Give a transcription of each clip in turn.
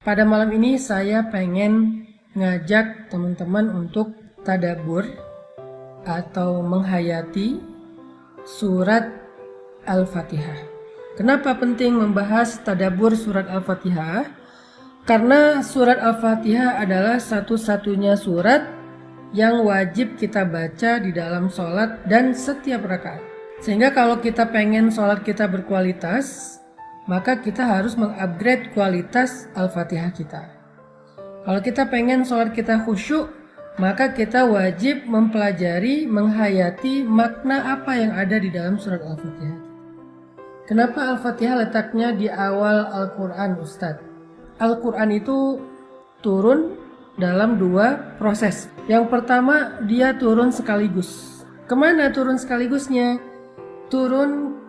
Pada malam ini saya pengen ngajak teman-teman untuk tadabbur atau menghayati surat Al-Fatihah. Kenapa penting membahas tadabbur surat Al-Fatihah? Karena surat Al-Fatihah adalah satu-satunya surat yang wajib kita baca di dalam sholat dan setiap rakaat. Sehingga kalau kita pengen sholat kita berkualitas, maka kita harus mengupgrade kualitas Al-Fatihah kita. Kalau kita pengen sholat kita khusyuk, maka kita wajib mempelajari, menghayati makna apa yang ada di dalam surat Al-Fatihah. Kenapa Al-Fatihah letaknya di awal Al-Quran, Ustadz? Al-Quran itu turun dalam dua proses. Yang pertama, dia turun sekaligus. Kemana turun sekaligusnya? Turun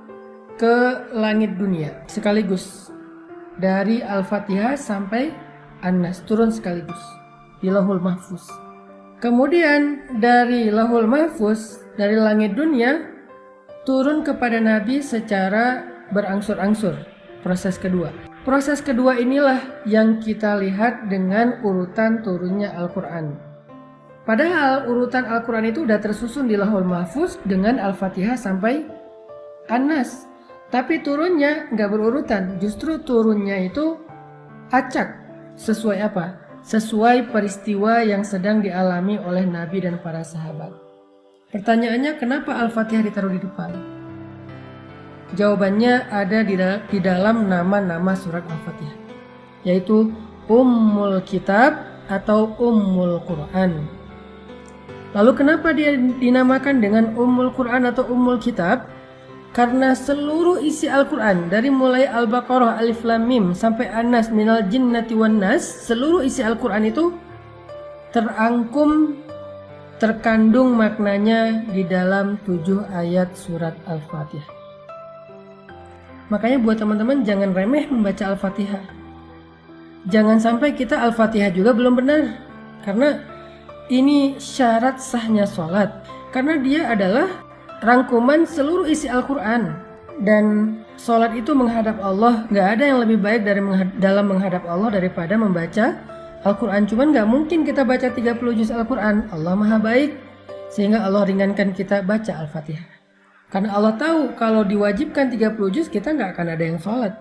ke langit dunia sekaligus. Dari Al-Fatihah sampai An-Nas turun sekaligus di Lauhul Mahfuz. Kemudian dari Lauhul Mahfuz, dari langit dunia turun kepada Nabi secara berangsur-angsur. Proses kedua. Proses kedua inilah yang kita lihat dengan urutan turunnya Al-Quran. Padahal urutan Al-Quran itu sudah tersusun di Lauhul Mahfuz dengan Al-Fatihah sampai An-Nas. Tapi turunnya nggak berurutan, justru turunnya itu acak. Sesuai apa? Sesuai peristiwa yang sedang dialami oleh Nabi dan para sahabat. Pertanyaannya, kenapa Al-Fatihah ditaruh di depan? Jawabannya ada di dalam nama-nama surat Al-Fatihah, yaitu Ummul Kitab atau Ummul Quran. Lalu kenapa dia dinamakan dengan Ummul Quran atau Ummul Kitab? Karena seluruh isi Al-Quran dari mulai Al-Baqarah, Alif Lam Mim sampai An-Nas, Minal Jinnati Wan Nas, seluruh isi Al-Quran itu terangkum, terkandung maknanya di dalam 7 ayat surat Al-Fatihah. Makanya buat teman-teman jangan remeh membaca Al-Fatihah. Jangan sampai kita Al-Fatihah juga belum benar. Karena ini syarat sahnya sholat. Karena dia adalah rangkuman seluruh isi Al-Quran. Dan sholat itu menghadap Allah. Gak ada yang lebih baik dalam menghadap Allah daripada membaca Al-Quran. Cuman gak mungkin kita baca 30 juz Al-Quran. Allah maha baik, sehingga Allah ringankan kita baca Al-Fatihah. Karena Allah tahu kalau diwajibkan 30 juz kita gak akan ada yang sholat.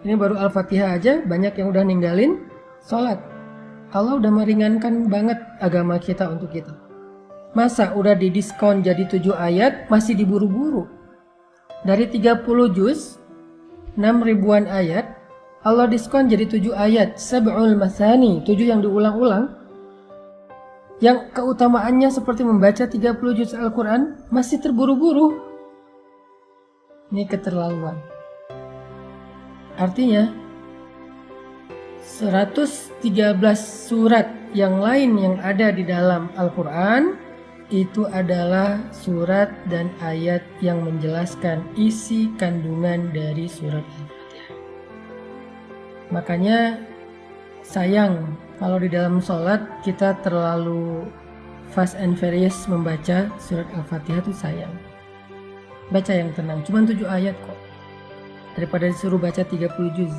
Ini baru Al-Fatihah aja banyak yang udah ninggalin sholat. Allah udah meringankan banget agama kita untuk kita. Masa udah didiskon jadi 7 ayat masih diburu-buru? Dari 30 juz 6 ribuan ayat, Allah diskon jadi 7 ayat, sab'ul masani, 7 yang diulang-ulang. Yang keutamaannya seperti membaca 30 juz Al-Quran masih terburu-buru. Ini keterlaluan. Artinya 113 surat yang lain yang ada di dalam Al-Quran itu adalah surat dan ayat yang menjelaskan isi kandungan dari surat Al-Fatihah. Makanya sayang kalau di dalam sholat kita terlalu fast and furious membaca surat Al-Fatihah, itu sayang. Baca yang tenang, cuma 7 ayat kok. Daripada disuruh baca 30 juz.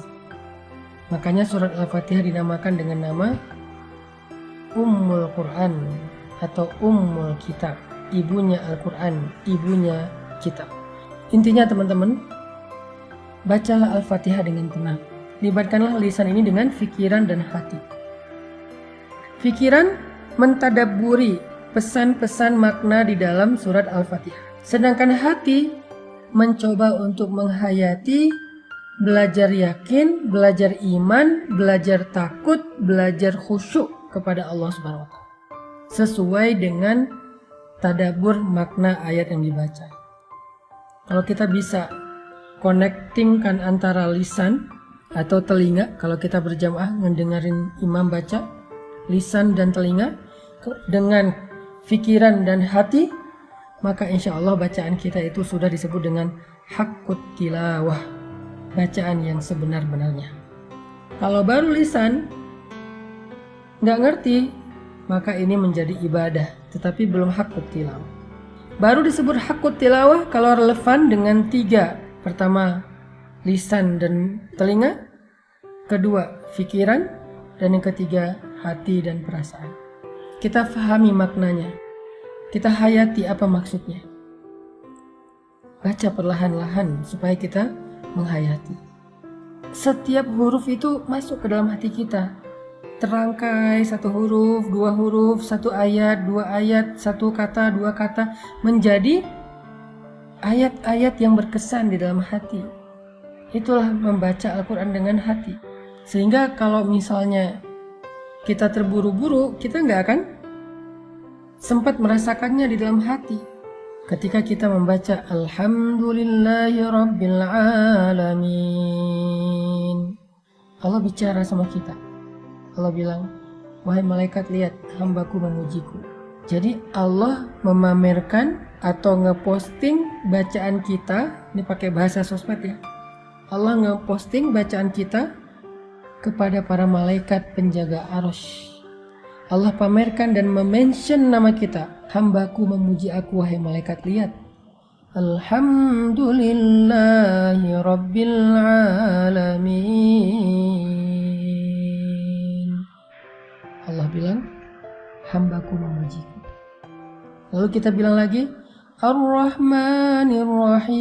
Makanya surat Al-Fatihah dinamakan dengan nama Ummul Quran atau Ummul Kitab, ibunya Al-Quran, ibunya kitab. Intinya teman-teman, bacalah Al-Fatihah dengan tenang. Libatkanlah lisan ini dengan fikiran dan hati. Fikiran mentadabburi pesan-pesan makna di dalam surat Al-Fatihah. Sedangkan hati mencoba untuk menghayati, belajar yakin, belajar iman, belajar takut, belajar khusyuk kepada Allah Subhanahu wa Ta'ala. Sesuai dengan tadabbur makna ayat yang dibaca. Kalau kita bisa connectingkan antara lisan atau telinga, kalau kita berjamaah ngedengerin imam baca, lisan dan telinga dengan fikiran dan hati, maka insya Allah bacaan kita itu sudah disebut dengan haqqut tilawah, bacaan yang sebenar-benarnya. Kalau baru lisan nggak ngerti, maka ini menjadi ibadah, tetapi belum haqqut tilawah. Baru disebut haqqut tilawah kalau relevan dengan 3. Pertama, lisan dan telinga. kedua pikiran, dan yang ketiga hati dan perasaan. Kita fahami maknanya, kita hayati apa maksudnya. Baca perlahan-lahan supaya kita menghayati. Setiap huruf itu masuk ke dalam hati kita. Terangkai satu huruf, dua huruf, satu ayat, dua ayat, satu kata, dua kata, menjadi ayat-ayat yang berkesan di dalam hati. Itulah membaca Al-Quran dengan hati. Sehingga kalau misalnya kita terburu-buru, kita nggak akan sempat merasakannya di dalam hati. Ketika kita membaca Alhamdulillahi Rabbil Alamin, Allah bicara sama kita. Allah bilang, wahai malaikat, lihat hambaku memujiku. Jadi Allah memamerkan atau ngeposting bacaan kita, ini pakai bahasa sosmed ya. Allah ngeposting bacaan kita kepada para malaikat penjaga arsy. Allah pamerkan dan memention nama kita. Hambaku memuji aku, wahai malaikat, lihat. Alhamdulillahi Rabbil Alamin. Allah bilang, hambaku memujiku. Lalu kita bilang lagi, Ar-Rahmanir Rahim.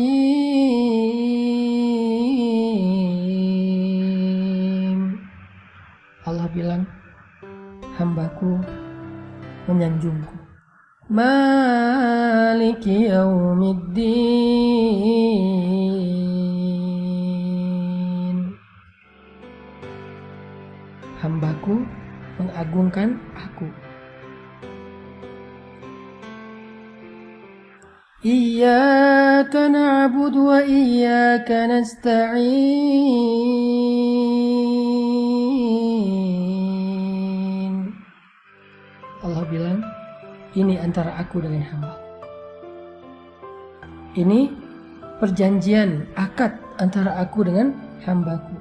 Allah bilang, hambaku menyanjungku. Maliki Yaumiddin. Hambaku mengagungkan aku. Iyyaka na'budu wa iyyaka nasta'in. Allah bilang, ini antara aku dengan hamba. Ini perjanjian, akad antara aku dengan hambaku.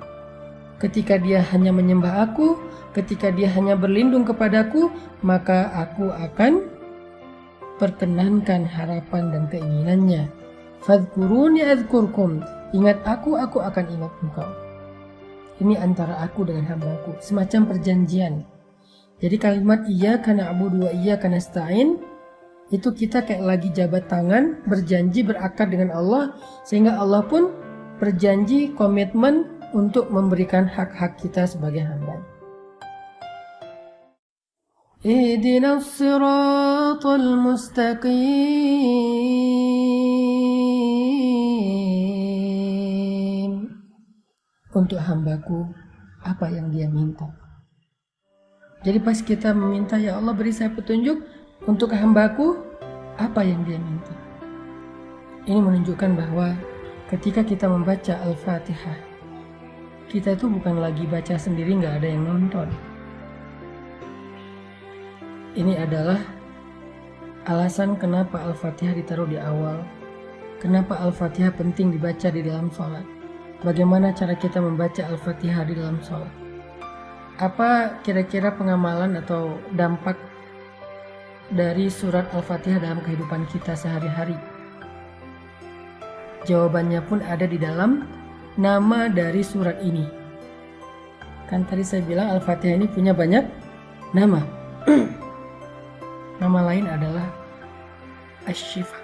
Ketika dia hanya menyembah aku, ketika dia hanya berlindung kepadaku, maka aku akan perkenankan harapan dan keinginannya. Fadhkuruni adzkurkum. Ingat aku akan ingat engkau. Ini antara aku dengan hambaku, semacam perjanjian. Jadi kalimat iyyaka na'budu wa iyyaka nasta'in itu kita kayak lagi jabat tangan, berjanji, berakad dengan Allah, sehingga Allah pun berjanji, komitmen untuk memberikan hak-hak kita sebagai hamba. Ihdinas siratal mustaqim. Untuk hambaku, apa yang dia minta. Jadi pas kita meminta, ya Allah beri saya petunjuk untuk hambaku, apa yang dia minta. Ini menunjukkan bahwa ketika kita membaca Al-Fatihah, kita itu bukan lagi baca sendiri, nggak ada yang nonton. Ini adalah alasan kenapa Al-Fatihah ditaruh di awal. Kenapa Al-Fatihah penting dibaca di dalam sholat. Bagaimana cara kita membaca Al-Fatihah di dalam sholat. Apa kira-kira pengamalan atau dampak dari surat Al-Fatihah dalam kehidupan kita sehari-hari? Jawabannya pun ada di dalam nama dari surat ini. Kan tadi saya bilang Al-Fatihah ini punya banyak nama. Nama lain adalah Asy-Syifa.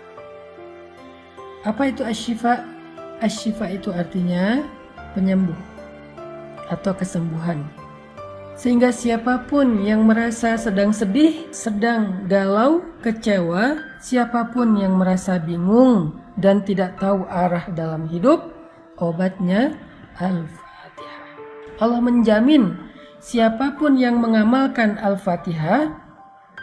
Apa itu Asy-Syifa? Asy-Syifa itu artinya penyembuh atau kesembuhan. Sehingga siapapun yang merasa sedang sedih, sedang galau, kecewa, siapapun yang merasa bingung dan tidak tahu arah dalam hidup, obatnya Al-Fatihah. Allah menjamin siapapun yang mengamalkan Al-Fatihah,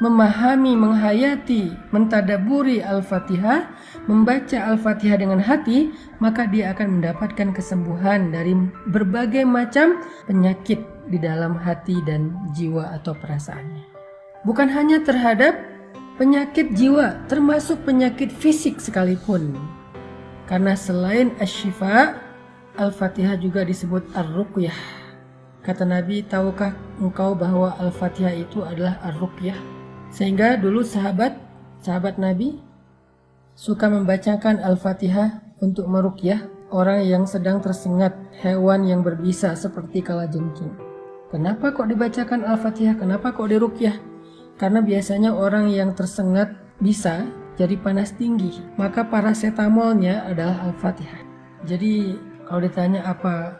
memahami, menghayati, mentadaburi Al-Fatihah, membaca Al-Fatihah dengan hati, maka dia akan mendapatkan kesembuhan dari berbagai macam penyakit di dalam hati dan jiwa atau perasaannya. Bukan hanya terhadap penyakit jiwa, termasuk penyakit fisik sekalipun. Karena selain Asy-Syifa, Al-Fatihah juga disebut Ar-Ruqyah. Kata Nabi, tahukah engkau bahwa Al-Fatihah itu adalah Ar-Ruqyah? Sehingga dulu sahabat Nabi suka membacakan Al-Fatihah untuk meruqyah orang yang sedang tersengat, hewan yang berbisa seperti kalajengking. Kenapa kok dibacakan Al-Fatihah? Kenapa kok diruqyah? Karena biasanya orang yang tersengat bisa jadi panas tinggi, maka parasetamolnya adalah Al-Fatihah. Jadi kalau ditanya apa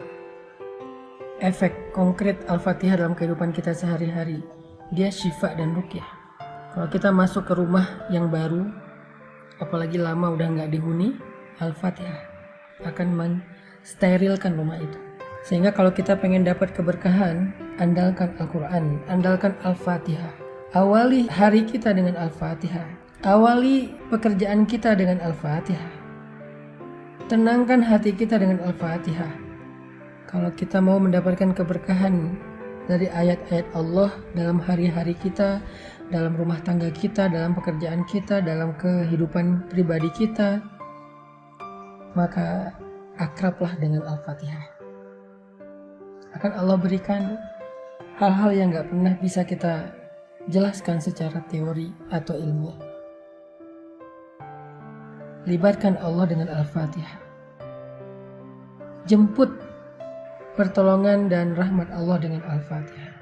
efek konkret Al-Fatihah dalam kehidupan kita sehari-hari, dia syifa dan ruqyah. Kalau kita masuk ke rumah yang baru, apalagi lama udah nggak dihuni, Al-Fatihah akan mensterilkan rumah itu. Sehingga kalau kita pengen dapat keberkahan, andalkan Al-Quran, andalkan Al-Fatihah. Awali hari kita dengan Al-Fatihah. Awali pekerjaan kita dengan Al-Fatihah. Tenangkan hati kita dengan Al-Fatihah. Kalau kita mau mendapatkan keberkahan dari ayat-ayat Allah dalam hari-hari kita, dalam rumah tangga kita, dalam pekerjaan kita, dalam kehidupan pribadi kita, maka akrablah dengan Al-Fatihah. Akan Allah berikan hal-hal yang gak pernah bisa kita jelaskan secara teori atau ilmiah. Libatkan Allah dengan Al-Fatihah. Jemput pertolongan dan rahmat Allah dengan Al-Fatihah.